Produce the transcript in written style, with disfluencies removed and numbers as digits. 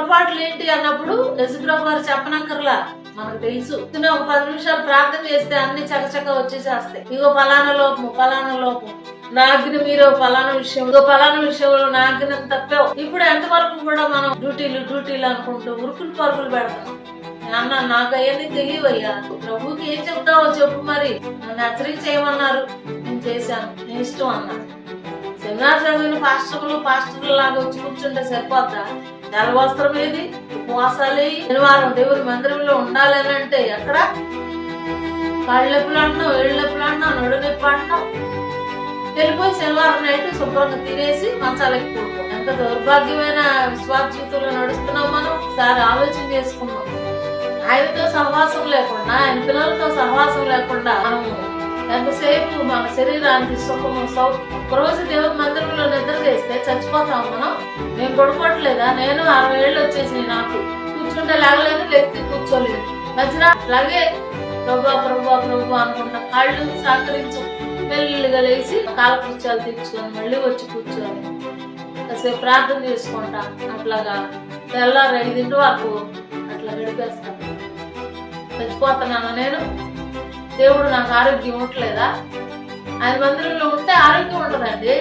పొరపాట్లు ఏంటి అన్నప్పుడు యేసుప్రభు వారు చెప్పనక్కర్లా, మనకు తెలుసు. ఒక 10 నిమిషాలు ప్రార్థన చేస్తే అన్ని చకచక వచ్చేసేస్తాయి. ఇగో ఫలానా లోపం నా ఆజ్ఞ మీరు ఫలానా విషయంలో నా ఆజ్ఞ తప్పావు. ఇప్పుడు ఎంతవరకు కూడా మనం డ్యూటీలు అనుకుంటూ ఉరుకులు పరుగులు పెడతాం. అన్న నాకు అవన్నీ తెలియవయ్యా, ప్రభుకి ఏం చెప్తావో చెప్పు, మరి నన్ను హెచ్చరించేయమన్నారు, నేను చేశాను, నేను ఇష్టం అన్నాను. సెమినార్ చదివిన పాస్టర్లు లాగా వచ్చి కూర్చుంటే సరిపోద్దా? తెల్ల వస్త్రం ఏది, ఉపవాసాలు శనివారం దేవుని మందిరంలో ఉండాలి అని అంటే ఎక్కడ? కాళ్ళెప్పులు అంటున్నాం, ఏళ్ళెప్పులు అంటున్నాం, నడునొప్పి అంటున్నాం. వెళ్ళిపోయి శనివారం నైట్ శుభ్రంగా తినేసి మంచాలకి కూడుతాం. ఎంత దౌర్భాగ్యమైన విశ్వాస జీవితంలో నడుస్తున్నాం మనం. ఒకసారి ఆలోచన చేసుకున్నాం. ఆయనతో సహవాసం లేకుండా, ఆయన పిల్లలతో సహవాసం లేకుండా మనము ఎంతసేపు మన శరీరానికి సుఖము ఒకరోజు దేవుని మందిరంలో నిద్ర చేస్తే చచ్చిపోతాం మనం. నేను పడుకోవట్లేదా? నేను 60 ఏళ్ళు వచ్చేసి నాకు కూర్చుంటే లేగలేదు, లేకపోతే కూర్చోలేదు. మధ్యన అలాగే ప్రభు అనుకుంటా కాళ్ళు సహకరించు, మెల్లిగా లేచి కాలకృత్యాలు తెచ్చుకొని మళ్ళీ వచ్చి కూర్చొని కాసేపు ప్రార్థన చేసుకుంటా. అట్లాగా తెల్లారు 5 వరకు అట్లా గడిపేస్తాను. చచ్చిపోతున్నాను నేను. దేవుడు నాకు ఆరోగ్యం ఉండట్లేదా? ఆయన మందిరంలో ఉంటే ఆరోగ్యం ఉంటుందండి.